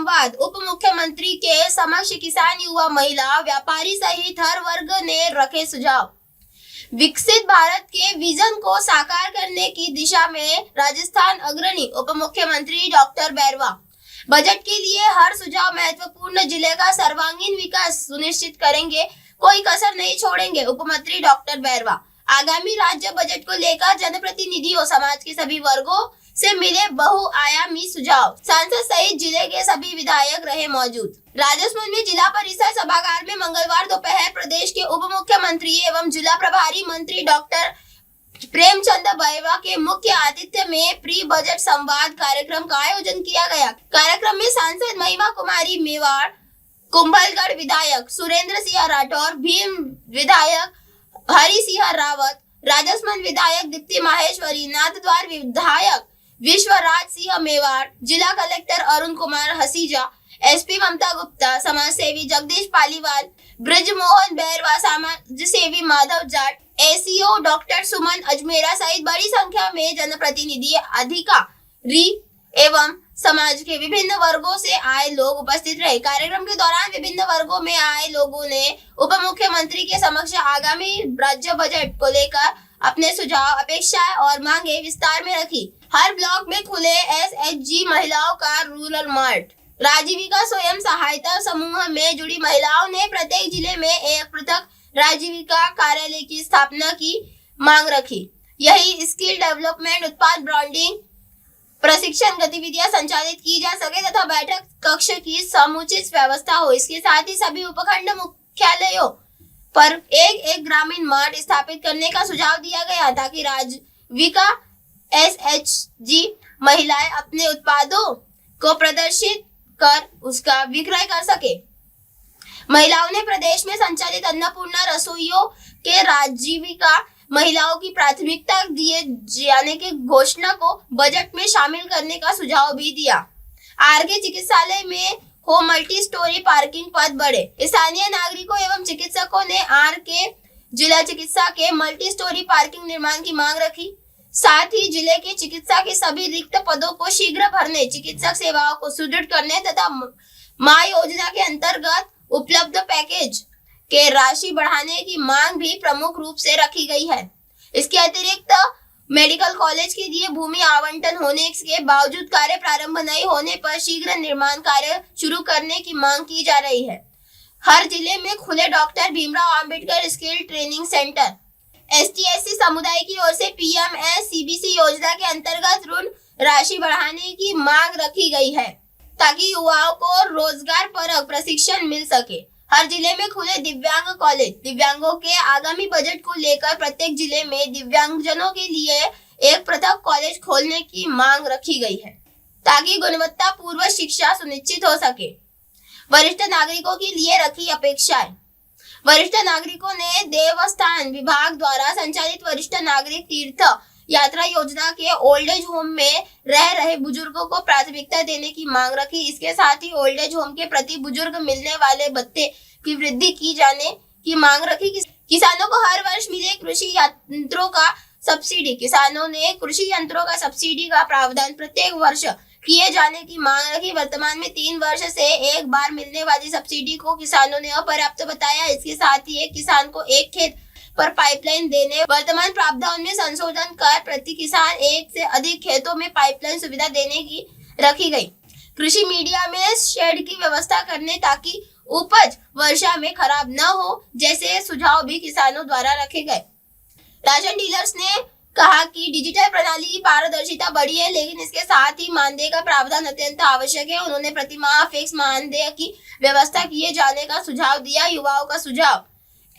संवाद उप मुख्यमंत्री के समक्ष किसान, युवा, महिला, व्यापारी सहित हर वर्ग ने रखे सुझाव। विकसित भारत के विजन को साकार करने की दिशा में राजस्थान अग्रणी, उप मुख्यमंत्री डॉक्टर बैरवा। बजट के लिए हर सुझाव महत्वपूर्ण, जिले का सर्वांगीण विकास सुनिश्चित करेंगे, कोई कसर नहीं छोड़ेंगे, उप मंत्री डॉक्टर बैरवा। आगामी राज्य बजट को लेकर जनप्रतिनिधियों, समाज के सभी वर्गों से मिले बहुआयामी सुझाव। सांसद सहित जिले के सभी विधायक रहे मौजूद। राजस्थान में जिला परिषद सभागार में मंगलवार दोपहर प्रदेश के उप मुख्यमंत्री एवं जिला प्रभारी मंत्री डॉक्टर प्रेमचंद बैरवा के मुख्य आतिथ्य में प्री बजट संवाद कार्यक्रम का आयोजन किया गया। कार्यक्रम में सांसद महिमा कुमारी मेवाड़, कुंभलगढ़ विधायक सुरेंद्र सिंह राठौर, भीम विधायक हरि सिंह रावत, राजस्थान विधायक दीप्ति माहेश्वरी, नाथद्वार विधायक विश्वराज सिंह मेवाड़, जिला कलेक्टर अरुण कुमार हसीजा, एसपी ममता गुप्ता, समाज सेवी जगदीश पालीवाल, ब्रजमोहन बैरवा, समाज सेवी माधव जाट, एसीओ डॉक्टर सुमन अजमेरा सहित बड़ी संख्या में जनप्रतिनिधि, अधिकारी एवं समाज के विभिन्न वर्गों से आए लोग उपस्थित रहे। कार्यक्रम के दौरान विभिन्न वर्गों में आए लोगों ने उप मुख्यमंत्री के समक्ष आगामी राज्य बजट को लेकर अपने सुझाव, अपेक्षाएं और मांगे विस्तार में रखी। हर ब्लॉक में खुले एसएचजी महिलाओं का रूरल मार्ट। राजीविका स्वयं सहायता समूह में जुड़ी महिलाओं ने प्रत्येक जिले में एक पृथक राजीविका कार्यालय की स्थापना की मांग रखी। यही स्किल डेवलपमेंट, उत्पाद ब्रांडिंग, प्रशिक्षण गतिविधियां संचालित की जा सके तथा बैठक कक्ष की समुचित व्यवस्था हो। इसके साथ ही सभी उपखंड मुख्यालयों पर एक ग्रामीण मार्ट स्थापित करने का सुझाव दिया गया ताकि राजीविका एसएचजी महिलाएं अपने उत्पादों को प्रदर्शित कर उसका विक्रय कर सके। महिलाओं ने प्रदेश में संचालित अन्नपूर्णा रसोइयों के राजीविका महिलाओं की प्राथमिकता दिए जाने की घोषणा को बजट में शामिल करने का सुझाव भी दिया। आरके चिकित्सालय में हो मल्टी स्टोरी पार्किंग पद बढ़े। स्थानीय नागरिकों एवं चिकित्सकों ने आरके जिला चिकित्सा के मल्टी स्टोरी पार्किंग निर्माण की मांग रखी। साथ ही जिले के चिकित्सा के सभी रिक्त पदों को शीघ्र भरने, चिकित्सक सेवाओं को सुदृढ़ करने तथा मां योजना के अंतर्गत उपलब्ध पैकेज के राशि बढ़ाने की मांग भी प्रमुख रूप से रखी गई है। इसके अतिरिक्त मेडिकल कॉलेज के लिए भूमि आवंटन होने के बावजूद कार्य प्रारंभ नहीं होने पर शीघ्र निर्माण कार्य शुरू करने की मांग की जा रही है। हर जिले में खुले doctor Bhimrao Ambedkar skill training centre. ST SC समुदाय की ओर से पीएमएससीबीसी योजना के अंतर्गत ऋण राशि बढ़ाने की मांग रखी गई है ताकि युवाओं को रोजगार परक प्रशिक्षण मिल सके। हर जिले में खुले दिव्यांग कॉलेज। दिव्यांगों के आगामी बजट को लेकर प्रत्येक जिले में दिव्यांगजनों के लिए एक पृथक कॉलेज खोलने की मांग रखी गई है ताकि गुणवत्ता पूर्व शिक्षा सुनिश्चित हो सके। वरिष्ठ नागरिकों के लिए रखी अपेक्षाएं। वरिष्ठ नागरिकों ने देवस्थान विभाग द्वारा संचालित वरिष्ठ नागरिक तीर्थ यात्रा योजना के ओल्ड एज होम में रह रहे बुजुर्गों को प्राथमिकता देने की मांग रखी। इसके साथ ही ओल्ड एज होम के प्रति बुजुर्ग मिलने वाले भत्ते की वृद्धि की जाने की मांग रखी। किसानों को हर वर्ष मिले कृषि यंत्रों का सब्सिडी। किसानों ने कृषि यंत्रों का सब्सिडी का प्रावधान प्रत्येक वर्ष किए जाने की मांग रखी। वर्तमान में 3 वर्ष से एक बार मिलने वाली सब्सिडी को किसानों ने अपर्याप्त बताया। इसके साथ ही एक किसान को एक खेत पर पाइपलाइन देने, वर्तमान प्रावधान में संशोधन कर प्रति किसान एक से अधिक खेतों में पाइपलाइन सुविधा देने की रखी गई। कृषि मीडिया में शेड की व्यवस्था करने ताकि उपज वर्षा में खराब न हो, जैसे सुझाव भी किसानों द्वारा रखे गए। राशन डीलर्स ने कहा कि डिजिटल प्रणाली की पारदर्शिता बढ़ी है, लेकिन इसके साथ ही मानदेय का प्रावधान अत्यंत आवश्यक है। उन्होंने प्रतिमाह फिक्स मानदेय की व्यवस्था किए जाने का सुझाव दिया। युवाओं का सुझाव,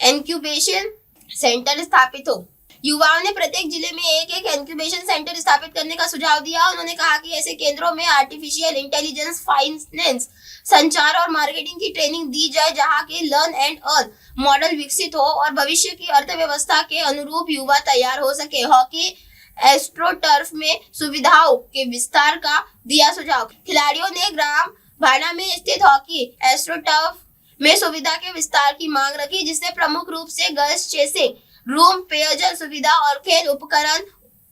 इंक्यूबेशन सेंटर स्थापित हो। युवाओं ने प्रत्येक जिले में एक इंक्यूबेशन सेंटर स्थापित करने का सुझाव दिया। उन्होंने कहा कि ऐसे केंद्रों में आर्टिफिशियल इंटेलिजेंस, फाइनेंस, संचार और मार्केटिंग की ट्रेनिंग दी जाए, जहां के लर्न एंड अर्न मॉडल विकसित हो और भविष्य की अर्थव्यवस्था के अनुरूप युवा तैयार हो सके। हॉकी एस्ट्रोटर्फ में सुविधाओं के विस्तार का दिया सुझाव। खिलाड़ियों ने ग्राम भाड़ा में स्थित हॉकी एस्ट्रोटर्फ में सुविधा के विस्तार की मांग रखी, जिससे प्रमुख रूप से गर्ल्स चेसिंग रूम, पेयजल सुविधा और खेल उपकरण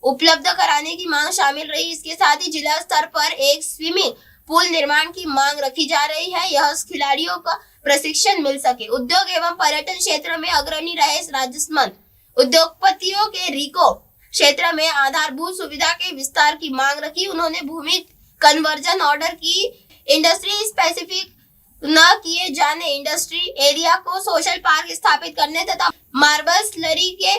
उपलब्ध कराने की मांग शामिल रही। इसके साथ ही जिला स्तर पर एक स्विमिंग पुल निर्माण की मांग रखी जा रही है। यह खिलाड़ियों को प्रशिक्षण मिल सके। उद्योग एवं पर्यटन क्षेत्र में अग्रणी रहे राजस्थान उद्योगपतियों के रिको क्षेत्र में आधारभूत सुविधा के विस्तार की मांग रखी। उन्होंने भूमि कन्वर्जन ऑर्डर की इंडस्ट्री स्पेसिफिक न किए जाने इंडस्ट्री एरिया को सोशल पार्क स्थापित करने तथा मार्बल स्लरी के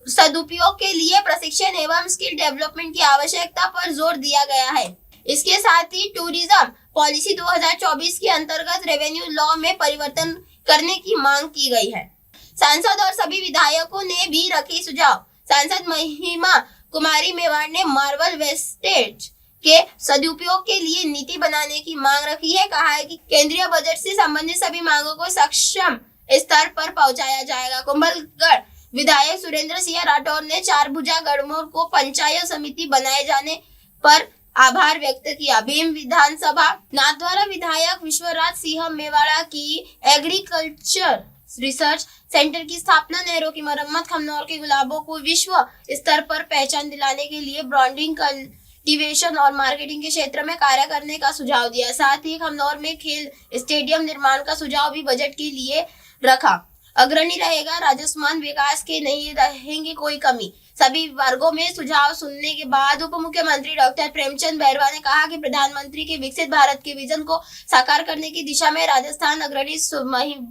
सदुपयोग के लिए प्रशिक्षण एवं स्किल डेवलपमेंट की आवश्यकता पर जोर दिया गया है। इसके साथ ही टूरिज्म पॉलिसी 2024 के अंतर्गत रेवेन्यू लॉ में परिवर्तन करने की मांग की गई है। सांसद और सभी विधायकों ने भी रखे सुझाव। सांसद महिमा कुमारी मेवाड़ ने मार्बल वेस्टेज के सदुपयोग के लिए नीति बनाने की मांग रखी है। कहा है कि केंद्रीय बजट से संबंधित सभी मांगों को सक्षम स्तर पर पहुंचाया जाएगा। कुंभलगढ़ विधायक सुरेंद्र सिंह राठौर ने चारभुजा गढ़मोर को पंचायत समिति बनाए जाने पर आभार व्यक्त किया। भीम विधानसभा नाथद्वारा विधायक विश्वराज सिंह मेवाड़ा की एग्रीकल्चर रिसर्च सेंटर की स्थापना, नहरों की मरम्मत, खमनौर के गुलाबों को विश्व स्तर पर पहचान दिलाने के लिए ब्रांडिंग, कल्टीवेशन और मार्केटिंग के क्षेत्र में कार्य करने का सुझाव दिया। साथ ही खमनौर में खेल स्टेडियम निर्माण का सुझाव भी बजट के लिए रखा। अग्रणी रहेगा राजस्थान, विकास के नहीं रहेंगे कोई कमी। सभी वर्गों में सुझाव सुनने के बाद उप मुख्यमंत्री डॉक्टर प्रेमचंद बैरवा ने कहा कि प्रधानमंत्री के विकसित भारत के विजन को साकार करने की दिशा में राजस्थान अग्रणी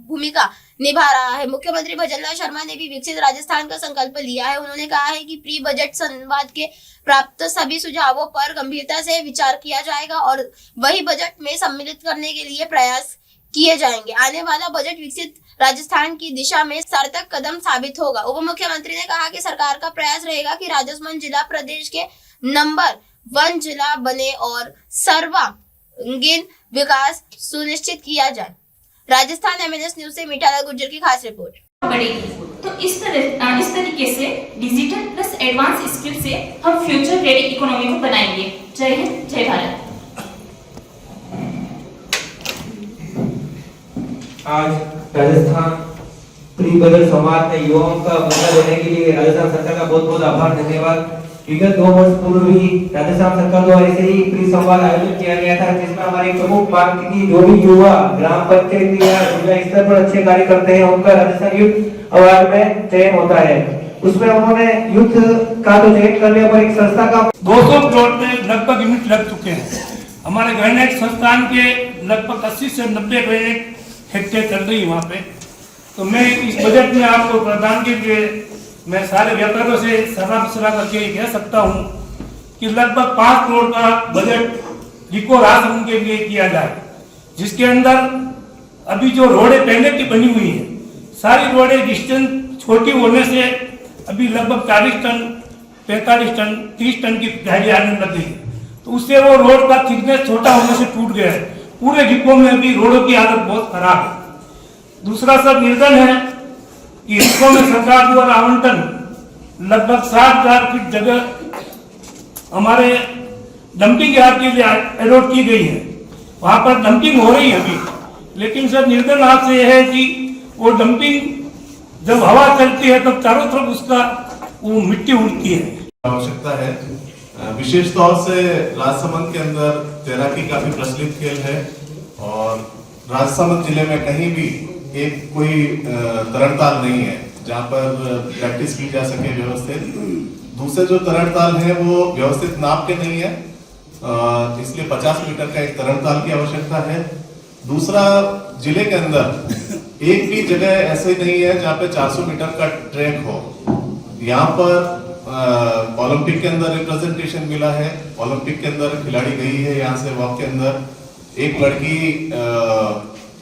भूमिका निभा रहा है। मुख्यमंत्री भजनलाल शर्मा ने भी विकसित राजस्थान का संकल्प लिया है। उन्होंने कहा है कि प्री बजट संवाद के प्राप्त सभी सुझावों पर गंभीरता से विचार किया जाएगा और वही बजट में सम्मिलित करने के लिए प्रयास किए जाएंगे। आने वाला बजट विकसित राजस्थान की दिशा में सार्थक कदम साबित होगा। उप मुख्यमंत्री ने कहा कि सरकार का प्रयास रहेगा कि राजस्थान जिला प्रदेश के नंबर 1 जिला बने और सर्वांगीण विकास सुनिश्चित किया जाए। राजस्थान एमएनएस न्यूज से मीठालाल गुर्जर की खास रिपोर्ट। तो इस तरीके से डिजिटल प्लस एडवांस स्किल से हम फ्यूचर रेडी इकोनॉमी को बनाएंगे। जय हिंद, जय भारत। आज राजस्थान प्री बजट संवाद में युवाओं का मौका देने के लिए राजस्थान सरकार का बहुत बहुत आभार, धन्यवाद। विगत 2 वर्ष पूर्व भी राजस्थान सरकार द्वारा ऐसे ही प्री संवाद आयोजित किया गया था, जिसमें हमारी प्रमुख मांग थी कि जो भी युवा ग्राम पंचायत या जिला स्तर पर अच्छे कार्य करते हैं उनका राजस्थान यूथ अवार्ड में चयन होता है। उसमें उन्होंने यूथ का तो चयन करने पर एक संस्था का 200 करोड़ में लगभग यूनिट लग चुके हैं। हमारे ग्रेनाइट संस्थान के लगभग 80 से 90 ग्रेनाइट हेक्टेयर चल रही है वहाँ पे। तो मैं इस बजट में आपको प्रदान के लिए मैं सारे व्यापारियों से सलाह करके कह सकता हूँ कि लगभग 5 करोड़ का बजट रिको राशन के लिए किया जाए, जिसके अंदर अभी जो रोडें पहले की बनी हुई है सारी रोडें डिस्टेंस छोटी होने से अभी लगभग 40 टन 45 टन 30 टन की गाड़ी आने लग गई है। तो उससे वो रोड का थिकनेस छोटा होने से टूट गया है। पूरे डिपो में अभी रोडों की हालत बहुत खराब है। दूसरा सब निर्धन है कि डिपो में सरकार द्वारा आवंटन लगभग 60,000 फीट जगह हमारे डंपिंग यार्ड के लिए अलॉट की गई है। वहां पर डंपिंग हो रही है अभी, लेकिन सर निर्धन हाथ से यह है कि वो डंपिंग जब हवा चलती है तब चारों तरफ उसका वो मिट्टी उड़ती है। आवश्यकता है। विशेष तौर से राजसमंद के अंदर तैराकी काफी प्रचलित खेल है और राजसमंद जिले में कहीं भी एक कोई तरणताल नहीं है जहां पर प्रैक्टिस की जा सके व्यवस्थित। दूसरे जो तरणताल है वो व्यवस्थित नाप के नहीं है, इसलिए 50 मीटर का एक तरणताल की आवश्यकता है। दूसरा, जिले के अंदर एक भी जगह ऐसे नहीं है जहाँ पे 400 मीटर का ट्रैक हो। यहाँ पर ओलंपिक के अंदर रिप्रेजेंटेशन मिला है, ओलंपिक के अंदर खिलाड़ी गई है यहाँ से वॉक के अंदर। एक लड़की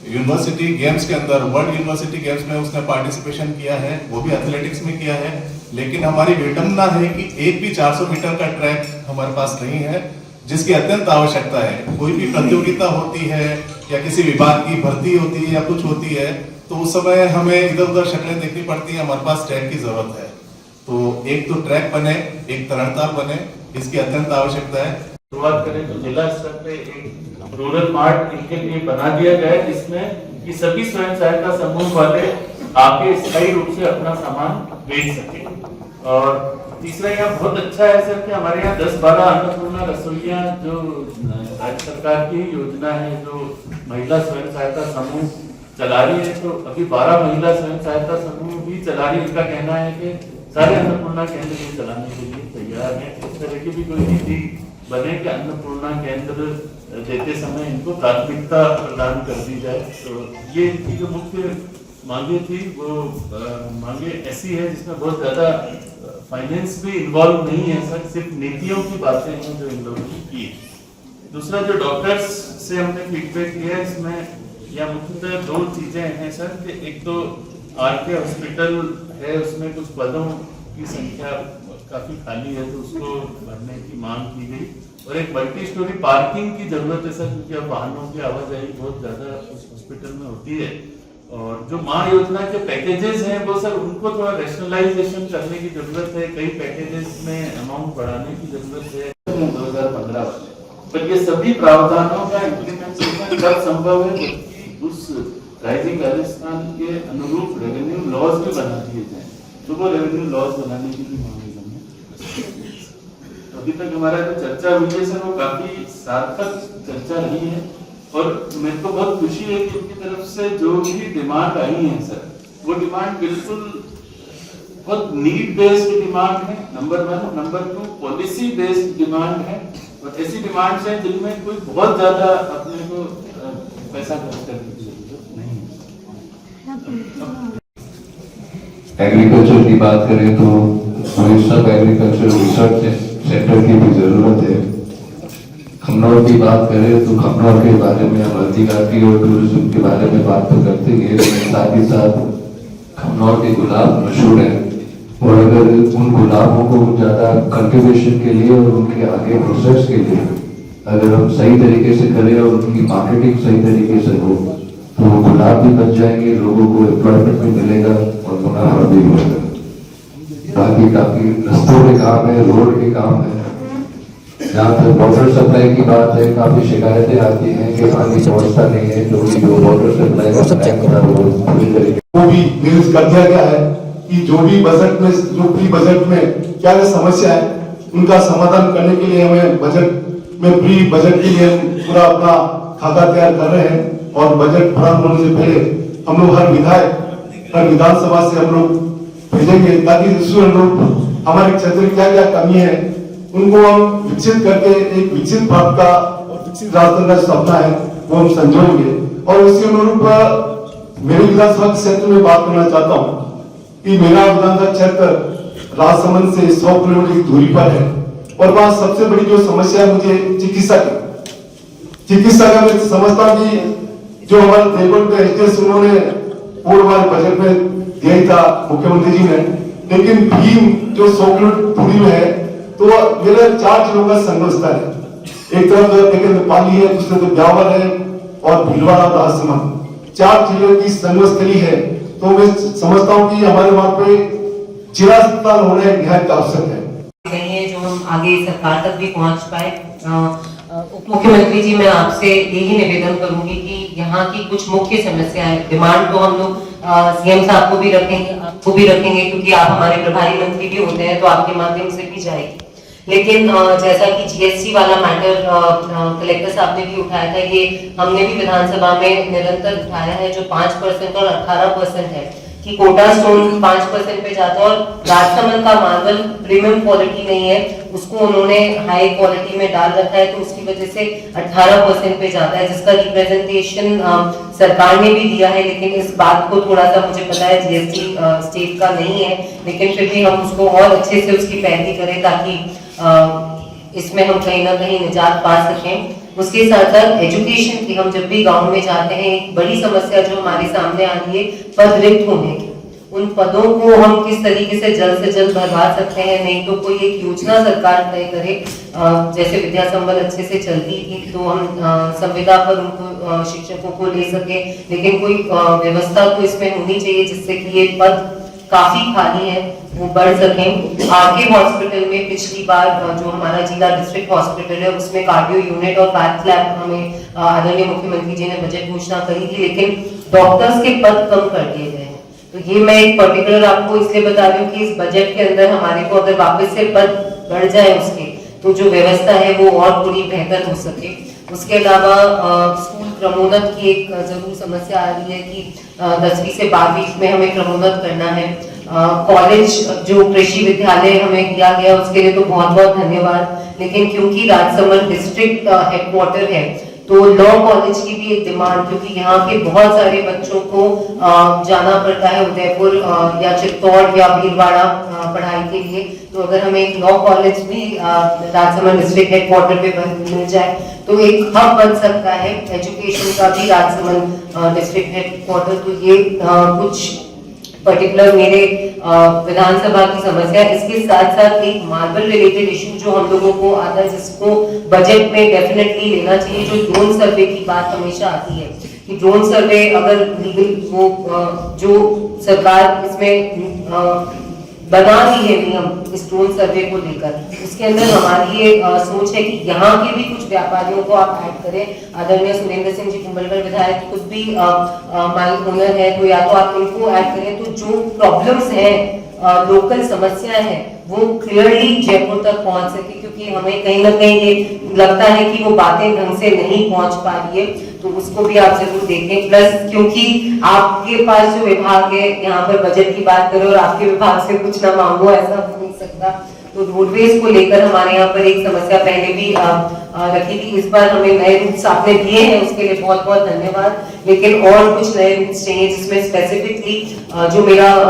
यूनिवर्सिटी गेम्स के अंदर वर्ल्ड यूनिवर्सिटी गेम्स में उसने पार्टिसिपेशन किया है, वो भी एथलेटिक्स में किया है। लेकिन हमारी विडंबना है कि एक भी 400 मीटर का ट्रैक हमारे पास नहीं है, जिसकी अत्यंत आवश्यकता है। कोई भी प्रतियोगिता होती है या किसी विभाग की भर्ती होती है या कुछ होती है तो उस समय हमें इधर उधर शक्लें देखनी पड़ती है, हमारे पास ट्रैक की जरूरत है। तो एक तो ट्रैक बने, एक तरणताल बने, इसकी अत्यंत आवश्यकता है। शुरुआत करें तो जिला स्तर पे एक रूरल मार्ट इनके लिए बना दिया गया है, जिसमें कि सभी स्वयं सहायता समूह वाले आके स्थायी रूप से अपना सामान बेच सके। और तीसरा यहाँ बहुत अच्छा है सर कि हमारे यहाँ 10-12 अन्नपूर्णा रसोइयाँ जो राज्य सरकार की योजना है, जो महिला स्वयं सहायता समूह चला रही है, तो अभी 12 महिला स्वयं सहायता समूह भी चला रही है। इनका कहना है कि सारे अन्नपूर्णा केंद्र भी चलाने के लिए तैयार है। इस तरह की भी कोई नीति बने कि अन्नपूर्णा केंद्र देते समय इनको प्राथमिकता प्रदान कर दी जाए। तो ये इनकी जो मुख्य मांगे थी वो मांगे ऐसी है जिसमें बहुत ज्यादा फाइनेंस भी इन्वॉल्व नहीं है सर, सिर्फ नीतियों की बातें हैं जो इन लोगों ने की। दूसरा जो डॉक्टर्स से हमने फीडबैक लिया इसमें या मुख्यतः 2 चीजें हैं सर कि एक तो आरके हॉस्पिटल है, उसमें कुछ पदों की संख्या काफी खाली है तो उसको भरने की मांग की गई, और एक मल्टी स्टोरी पार्किंग की जरूरत है सर, क्योंकि अब वाहनों की आवाजाही बहुत ज्यादा उस हॉस्पिटल में होती है। और जो माँ योजना के पैकेजेस हैं वो सर उनको थोड़ा रैशनलाइजेशन करने की जरूरत है, कई पैकेजेस में अमाउंट बढ़ाने की जरूरत है 2015 वाले। पर ये सभी प्रावधानों का इम्प्लीमेंटेशन कब संभव है जबकि उस राइजिंग राजस्थान के अनुरूप रेवेन्यू लॉज भी बना दिए जाए, तो वो रेवेन्यू लॉज बनाने की भी मांग है। अभी तक हमारा जो चर्चा हुई है सर वो काफी सार्थक चर्चा रही है, और मेरे को बहुत खुशी है कि उनकी तरफ से जो भी डिमांड आई है सर, वो डिमांड बिल्कुल बहुत नीड बेस्ड डिमांड है, number 1। Number 2 policy based demand है, और ऐसी डिमांड्स हैं जिनमें कोई बहुत ज्यादा अपने को पैसा खर्च करने की जरूरत नहीं है। एग्रीकल्चर की बात करें तो हमें सब एग्रीकल्चर रिसर्च सेंटर की भी जरूरत है। खमनौर की बात करें तो खमनौर के बारे में हम हल्दीघाटी और टूरिज्म के बारे में बात तो करते हैं, लेकिन साथ ही साथ खमनौर के गुलाब मशहूर है, और अगर उन गुलाबों को ज्यादा कल्टीवेशन के लिए और उनके आगे प्रोसेस के लिए अगर हम सही तरीके से करें और उनकी मार्केटिंग सही तरीके से हो तो गुलाब भी बच जाएंगे, लोगों को एम्प्लॉयमेंट भी मिलेगा और मुनाफा भी होगा। बाकी काफी रस्तों के काम है, रोड के काम है। जहाँ तक वाटर सप्लाई की बात है, काफी शिकायतें आती हैं कि पानी पहुँचता नहीं है, जो वाटर सप्लाई वो भी रिलीज कर दिया गया है कि जो भी बजट में, जो प्री बजट में क्या समस्या है उनका समाधान करने के लिए हमें बजट में, प्री बजट के लिए पूरा अपना खाता तैयार कर रहे हैं, और बजट प्रारंभ होने से पहले हम लोग हर विधायक, हर विधानसभा से हम लोग भेजेंगे ताकि हमारे क्षेत्र में क्या क्या कमी है उनको हम विकसित करके एक विकसित भारत का और विकसित राजस्थान का सपना है वो हम संजोएंगे। और उसी अनुरूप मेरे विधानसभा क्षेत्र में बात करना चाहता हूँ कि मेरा विधानसभा क्षेत्र राजसमंद से 100 किलोमीटर की दूरी पर है, और वहाँ सबसे बड़ी जो समस्या है मुझे चिकित्सा का मैं समझता हूँ कि जो हमारे टेबल पे एचएस उन्होंने पूर्ण हमारे बजट में दिया था मुख्यमंत्री जी ने, लेकिन भीम जो 100 किलोमीटर दूरी में है तो मेरे 4 जिलों का संगम स्थल है। एक तरफ नेपाली है, दूसरे तरफ ब्यावर है और भीलवाड़ा राजसमंद, 4 जिलों की संगम स्थली है। तो मैं समझता हूँ कि हमारे वहाँ पे जिला अस्पताल होने निहायत आवश्यक है जो हम आगे सरकार तक भी पहुँच पाए। उप मुख्यमंत्री जी, मैं आपसे यही निवेदन करूंगी कि यहाँ की कुछ मुख्य समस्याएं, डिमांड तो हम लोग सीएम साहब को भी रखेंगे, आपको भी रखेंगे, क्योंकि आप हमारे प्रभारी मंत्री भी होते हैं तो आपके माध्यम से भी जाएगी। लेकिन जैसा कि जीएसटी वाला मैटर कलेक्टर साहब ने भी उठाया था, ये हमने भी विधानसभा में निरंतर उठाया है, जो 5% और 18% है कि कोटा स्टोन 5% पे जाता है, और राजसमंद का मार्बल प्रीमियम क्वालिटी नहीं है, उसको उन्होंने हाई क्वालिटी में डाल रखा है, तो उसकी वजह से 18% पे जाता है, जिसका रिप्रेजेंटेशन सरकार ने भी दिया है। लेकिन इस बात को थोड़ा सा मुझे पता है जीएसटी स्टेट का नहीं है, लेकिन फिर भी हम उसको और अच्छे से उसकी पैरवी करें ताकि इसमें हम कहीं ना कहीं निजात पा सकें। उसके साथ साथ एजुकेशन की, हम जब भी गांव में जाते हैं एक बड़ी समस्या जो हमारे सामने आ रही है पद रिक्त होने की, उन पदों को हम किस तरीके से जल्द भरवा सकते हैं। नहीं तो कोई एक योजना सरकार तय करे, जैसे विद्या संबल अच्छे से चलती थी तो हम संविदा पर उनको शिक्षकों को ले सके, लेकिन कोई व्यवस्था तो इसमें होनी चाहिए जिससे कि ये पद काफी खाली है वो बढ़ सकें। आरके हॉस्पिटल में पिछली बार जो हमारा जिला डिस्ट्रिक्ट हॉस्पिटल है उसमें कार्डियो यूनिट और पैथ लैब हमें आदरणीय मुख्यमंत्री जी ने बजट घोषणा करी थी, लेकिन डॉक्टर्स के पद कम कर दिए गए हैं। तो ये मैं एक पर्टिकुलर आपको इसलिए बता दूं कि इस बजट के अंदर हमारे को अगर वापस से पद बढ़ जाए उसके, तो जो व्यवस्था है वो और थोड़ी बेहतर हो सके। उसके अलावा स्कूल क्रमोन्नत की एक जरूर समस्या आ रही है कि 10वीं से 12वीं में हमें क्रमोन्नत करना है। कॉलेज जो कृषि विद्यालय हमें दिया गया उसके लिए तो बहुत बहुत धन्यवाद, लेकिन क्योंकि राजसमंद डिस्ट्रिक्ट हेडक्वार्टर है तो लॉ कॉलेज की भी एक डिमांड, क्योंकि यहाँ के बहुत सारे बच्चों को जाना पड़ता है उदयपुर या चित्तौड़ या भीलवाड़ा पढ़ाई के लिए, तो अगर हमें एक लॉ कॉलेज भी राजसमंद डिस्ट्रिक्ट हेडक्वार्टर पे मिल जाए तो एक हब बन सकता है एजुकेशन का भी राजसमंद डिस्ट्रिक्ट हेडक्वार्टर। तो ये कुछ पर्टिकुलर मेरे विधानसभा की समस्या। इसके साथ साथ एक मार्बल रिलेटेड इशू जो हम लोगों को आता है, जिसको बजट में डेफिनेटली लेना चाहिए, जो ड्रोन सर्वे की बात हमेशा आती है कि ड्रोन सर्वे अगर लीगल वो जो सरकार इसमें बना दी है नियम इस ड्रोन सर्वे को लेकर, उसके अंदर हमारी ये सोच है कि यहाँ के भी कुछ व्यापारियों को आप ऐड करें। आदरणीय सुरेंद्र सिंह जी कुंभलगढ़ विधायक खुद भी माइक ओनर है, तो या तो आप इनको ऐड करें, तो जो प्रॉब्लम्स हैं लोकल समस्याएं हैं वो क्लियरली जयपुर तक पहुंच सके, क्योंकि हमें कहीं ना कहीं ये लगता है कि वो बातें ढंग से नहीं पहुंच पा रही है, तो उसको भी आप जरूर देखें। प्लस क्योंकि आपके पास जो विभाग है, यहाँ पर बजट की बात करो और आपके विभाग से कुछ ना मांगो, ऐसा हो नहीं सकता, तो रोडवेज को लेकर हमारे यहाँ पर एक समस्या पहले भी रखी थी। इस बार हमें नए रूट्स आपने दिए हैं, उसके लिए बहुत बहुत धन्यवाद, लेकिन और कुछ नए रूट्स चाहिए जिसमें स्पेसिफिकली जो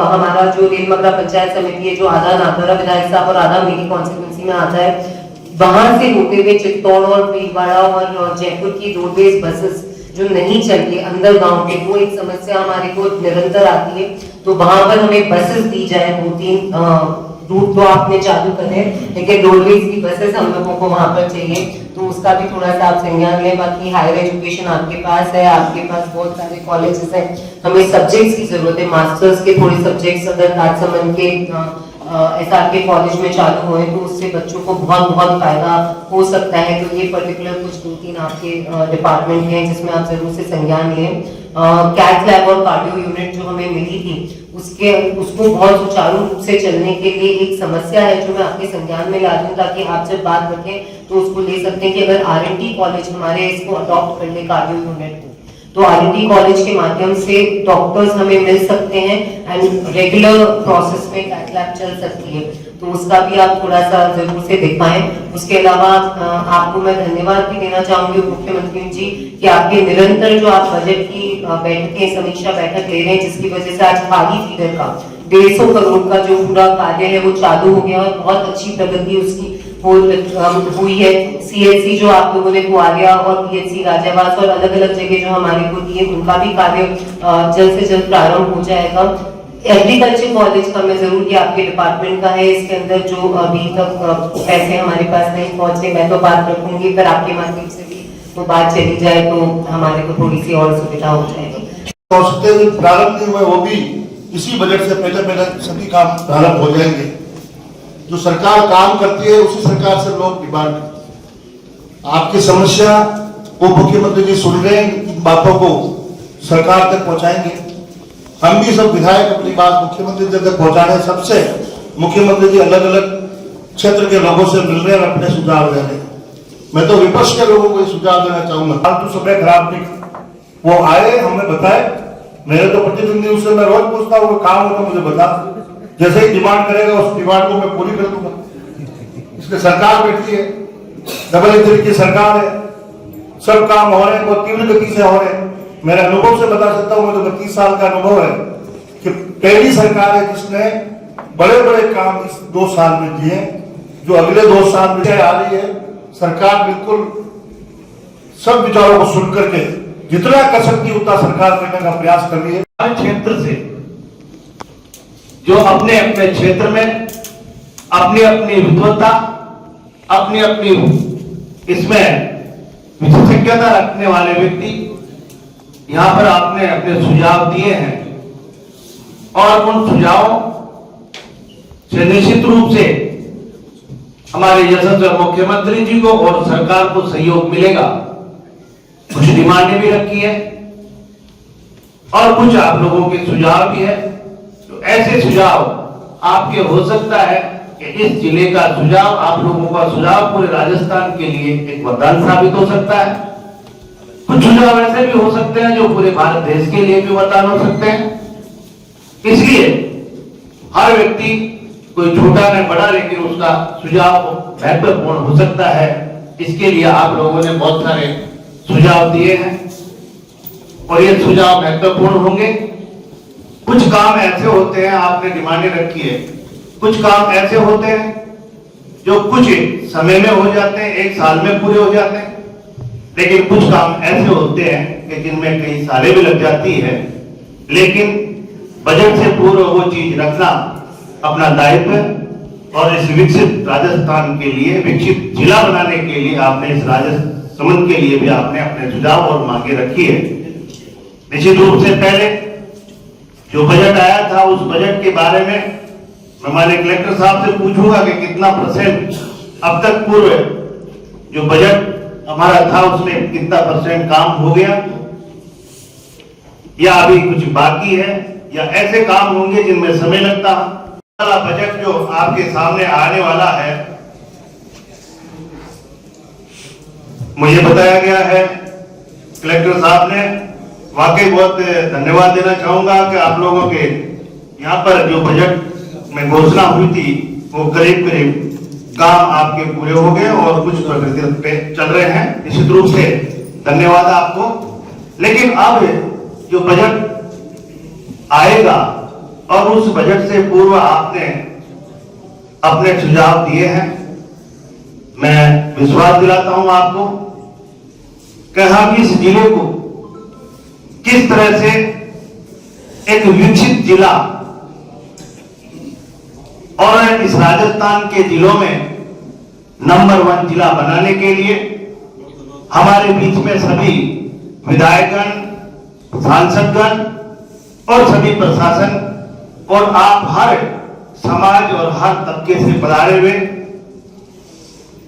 हमारा जो रेलमगरा पंचायत समिति है, जो आधा नागौरा विधायक साहब और आधा मेरी कॉन्स्टिट्यूंसी में आता है, वहां से होते हुए चित्तौड़ और भीलवाड़ा और जयपुर की रोडवेज बसेस जो नहीं चलती अंदर गांव के, वो एक समस्या हमारे को निरंतर आती है। तो वहां पर हमें बसेस दी जाए, 2-3 रूट तो आपने चालू करे, लेकिन रोडवेज की बसेस हम लोगों को वहां पर चाहिए, तो उसका भी थोड़ा सा आप संज्ञान लें। बाकी हायर एजुकेशन आपके पास है, आपके पास बहुत सारे कॉलेजेस हैं, हमें सब्जेक्ट्स की जरूरत है, मास्टर्स के थोड़े सब्जेक्ट्स अगर राजसमंद के SRK कॉलेज में चालू हुए तो उससे बच्चों को बहुत बहुत फायदा हो सकता है। तो ये पर्टिकुलर कुछ 2-3 आपके डिपार्टमेंट हैं जिसमें आप जरूर से संज्ञान लें। कैथ लैब और कार्डियो यूनिट जो हमें मिली थी उसको बहुत सुचारू रूप से चलने के लिए एक समस्या है जो मैं आपके संज्ञान में ला दूं, ताकि आप जब बात रखें तो उसको ले सकते हैं कि अगर R&D कॉलेज हमारे इसको अडॉप्ट कर ले कार्डियो यूनिट को, तो R&D कॉलेज के माध्यम से डॉक्टर्स हमें मिल सकते हैं एंड रेगुलर प्रोसेस में कैथ लैब चल सकती है, तो उसका भी आप थोड़ा सा जरूर से दिखाएं। उसके अलावा आपको मैं धन्यवाद भी देना चाहूंगी मुख्यमंत्री जी कि आपके निरंतर जो आप बजट की बैठकें समीक्षा बैठक ले रहे हैं, जिसकी वजह से आज खादी फीडर का 150 करोड़ का जो पूरा कार्य है वो चालू हो गया और बहुत अच्छी प्रगति उसकी हुई है। CHC जो आप लोगों ने ग्वालियर और PHC राजावास और अलग अलग जगह जो हमारे को दिए, उनका भी कार्य जल्द से जल्द प्रारंभ हो जाएगा। एग्रीकल्चर कॉलेज का मैं जरूर, ये आपके डिपार्टमेंट का है, इसके अंदर जो अभी तक पैसे हमारे पास नहीं पहुंचे, मैं तो बात रखूंगी, पर आपके माध्यम से भी वो बात चली जाए तो हमारे को थोड़ी सी और सुविधा हो जाएगी। प्रारंभ नहीं हुए वो भी इसी बजट से पहले सभी काम प्रारंभ हो जाएंगे। जो सरकार काम करती है उसी सरकार से लोग डिमांड करते हैं। आपकी समस्या वो मुख्यमंत्री जी सुन रहे हैं, इन बातों को सरकार तक पहुंचाएंगे। हम भी सब विधायक अपनी बात मुख्यमंत्री जी तक पहुंचाने, सबसे मुख्यमंत्री जी अलग अलग क्षेत्र के लोगों से मिल रहे हैं और अपने सुझाव दे रहे हैं। मैं तो विपक्ष के लोगों को सुझाव देना चाहूंगा, फालतू समय खराब नहीं, वो आए हमें बताए, मेरे तो प्रतिनिधि उससे मैं रोज पूछता हूँ काम हो तो मुझे बता, जैसे ही डिमांड करेगा उस डिमांड को मैं पूरी कर दूंगा। इसलिए सरकार बैठी है, डबल इंजन की सरकार है, सब काम हो रहे हैं, बहुत तीव्र गति से हो रहे हैं। मेरे अनुभव से बता सकता हूँ, मुझे 32 साल का अनुभव है कि पहली सरकार है जिसने बड़े बड़े काम इस 2 साल में दिए, जो अगले 2 साल में आ रही है। सरकार बिल्कुल सब विचारों को सुन करके जितना कर सकती है उतना सरकार करने का प्रयास कर रही है। हर क्षेत्र से जो अपने अपने क्षेत्र में अपनी अपनी विद्वत्ता, अपनी अपनी इसमें विशेषज्ञता रखने वाले व्यक्ति यहां पर आपने अपने सुझाव दिए हैं और उन सुझावों से निश्चित रूप से हमारे यशस्वी मुख्यमंत्री जी को और सरकार को सहयोग मिलेगा। कुछ डिमांडें भी रखी है और कुछ आप लोगों के सुझाव भी है ऐसे सुझाव आपके हो सकता है कि इस जिले का सुझाव, आप लोगों का सुझाव पूरे राजस्थान के लिए एक वरदान साबित हो सकता है। कुछ सुझाव ऐसे भी हो सकते हैं जो पूरे भारत देश के लिए भी वरदान हो सकते हैं। इसलिए हर व्यक्ति, कोई छोटा न बड़ा, लेकिन उसका सुझाव महत्वपूर्ण हो सकता है। इसके लिए आप लोगों ने बहुत सारे सुझाव दिए हैं और ये सुझाव महत्वपूर्ण होंगे। कुछ काम ऐसे होते हैं, आपने डिमांडें रखी है, कुछ काम ऐसे होते हैं जो कुछ समय में हो जाते हैं, एक साल में पूरे हो जाते हैं, लेकिन कुछ काम ऐसे होते हैं कि जिनमें कई सालें भी लग जाती है। लेकिन बजट से पूर्व वो चीज रखना अपना दायित्व है और इस विकसित राजस्थान के लिए, विकसित जिला बनाने के लिए आपने इस राजसमंद के लिए भी आपने अपने सुझाव और मांगे रखी है। निश्चित रूप से पहले जो बजट आया था, उस बजट के बारे में मैं माननीय कलेक्टर साहब से पूछूंगा कि कितना % अब तक पूर्व जो बजट हमारा था उसमें कितना % काम हो गया, या अभी कुछ बाकी है, या ऐसे काम होंगे जिनमें समय लगता है। बजट जो आपके सामने आने वाला है, मुझे बताया गया है कलेक्टर साहब ने, वाकई बहुत धन्यवाद देना चाहूंगा कि आप लोगों के यहाँ पर जो बजट में घोषणा हुई थी वो करीब करीब काम आपके पूरे हो गए और कुछ प्रगति पे चल रहे हैं। निश्चित रूप से धन्यवाद आपको। लेकिन अब जो बजट आएगा और उस बजट से पूर्व आपने अपने सुझाव दिए हैं, मैं विश्वास दिलाता हूं आपको कि हम इस जिले को किस तरह से एक विकसित जिला और इस राजस्थान के जिलों में नंबर 1 जिला बनाने के लिए हमारे बीच में सभी विधायकगण, सांसदगण और सभी प्रशासन और आप हर समाज और हर तबके से पधारे हुए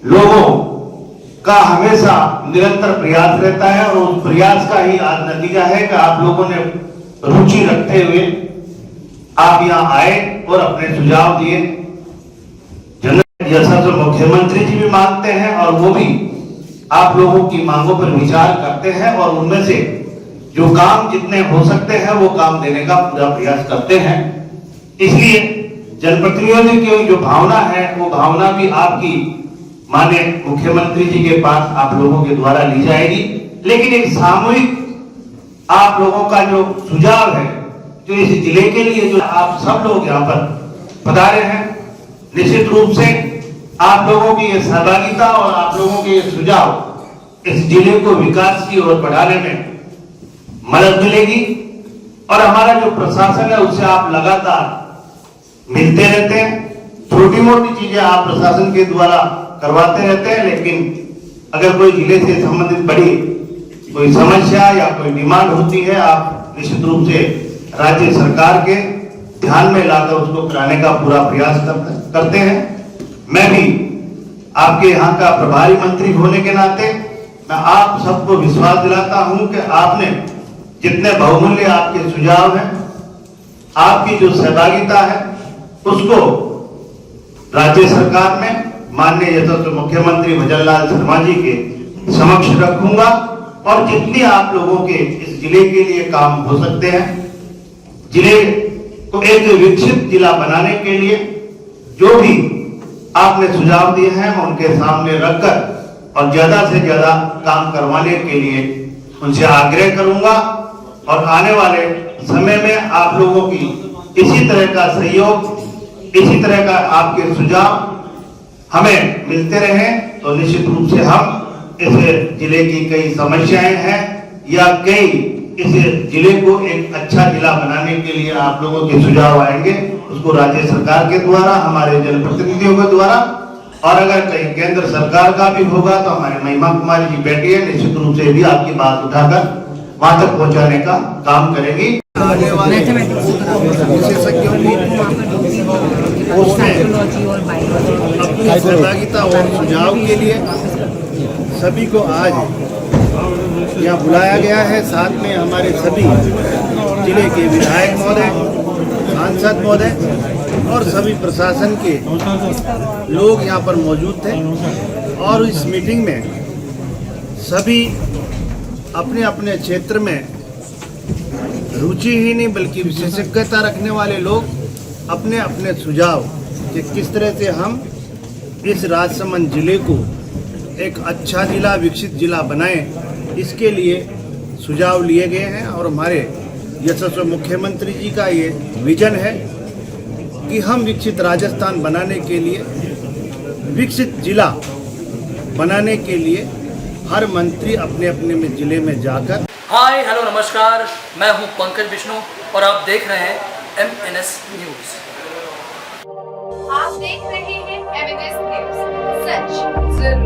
लोगों का हमेशा निरंतर प्रयास रहता है और उस प्रयास का ही आज नतीजा है कि आप लोगों ने रुचि रखते हुए आप यहाँ आए और अपने सुझाव दिए। जैसा तो मुख्यमंत्री जी भी मांगते हैं और वो भी आप लोगों की मांगों पर विचार करते हैं और उनमें से जो काम जितने हो सकते हैं वो काम देने का पूरा प्रयास करते हैं। इसलिए जनप्रतिनिधियों की जो भावना है वो भावना भी आपकी माननीय मुख्यमंत्री जी के पास आप लोगों के द्वारा ली जाएगी। लेकिन एक सामूहिक आप लोगों का जो सुझाव है, जो इस जिले के लिए जो आप सब लोग यहाँ पर पधारे हैं, निश्चित रूप से आप लोगों की ये सहभागिता और आप लोगों के ये सुझाव इस जिले को विकास की ओर बढ़ाने में मदद मिलेगी। और हमारा जो प्रशासन है उससे आप लगातार मिलते रहते हैं, छोटी मोटी चीजें आप प्रशासन के द्वारा करवाते रहते हैं, लेकिन अगर कोई जिले से संबंधित बड़ी कोई समस्या या कोई डिमांड होती है, आप निश्चित रूप से राज्य सरकार के ध्यान में लाकर उसको कराने का पूरा प्रयास करते हैं। मैं भी आपके यहाँ का प्रभारी मंत्री होने के नाते मैं आप सबको विश्वास दिलाता हूं कि आपने जितने बहुमूल्य आपके सुझाव हैं, आपकी जो सहभागिता है, उसको राज्य सरकार में माननीय यशस्वी मुख्यमंत्री भजनलाल शर्मा जी के समक्ष रखूंगा और जितनी आप लोगों के इस जिले के लिए काम हो सकते हैं, जिले को एक विकसित जिला बनाने के लिए जो भी आपने सुझाव दिए हैं मैं उनके सामने रखकर और ज्यादा से ज्यादा काम करवाने के लिए उनसे आग्रह करूंगा। और आने वाले समय में आप लोगों की इसी तरह का सहयोग, इसी तरह का आपके सुझाव हमें मिलते रहे तो निश्चित रूप से हम इस जिले की कई समस्याएं हैं या कई इस जिले को एक अच्छा जिला बनाने के लिए आप लोगों के सुझाव आएंगे, उसको राज्य सरकार के द्वारा, हमारे जनप्रतिनिधियों के द्वारा, और अगर कहीं केंद्र सरकार का भी होगा तो हमारे महिमा कुमारी जी बैठी है, निश्चित रूप से भी आपकी बात उठाकर वहां तक पहुंचाने का काम करेंगी। आने वाले विशेषज्ञों को अपनी सहभागिता और सुझाव के लिए सभी को आज यहाँ बुलाया गया है। साथ में हमारे सभी जिले के विधायक महोदय, सांसद महोदय और सभी प्रशासन के लोग यहाँ पर मौजूद थे और इस मीटिंग में सभी अपने अपने क्षेत्र में रुचि ही नहीं बल्कि विशेषज्ञता रखने वाले लोग अपने अपने सुझाव कि किस तरह से हम इस राजसमंद जिले को एक अच्छा जिला, विकसित जिला बनाएं, इसके लिए सुझाव लिए गए हैं। और हमारे यशस्वी मुख्यमंत्री जी का ये विजन है कि हम विकसित राजस्थान बनाने के लिए, विकसित जिला बनाने के लिए हर मंत्री अपने अपने में जिले में जाकर। हाय हेलो नमस्कार, मैं हूं पंकज विष्णु और आप देख रहे हैं MNS न्यूज। आप देख रहे हैं MNS न्यूज, सच जरूर।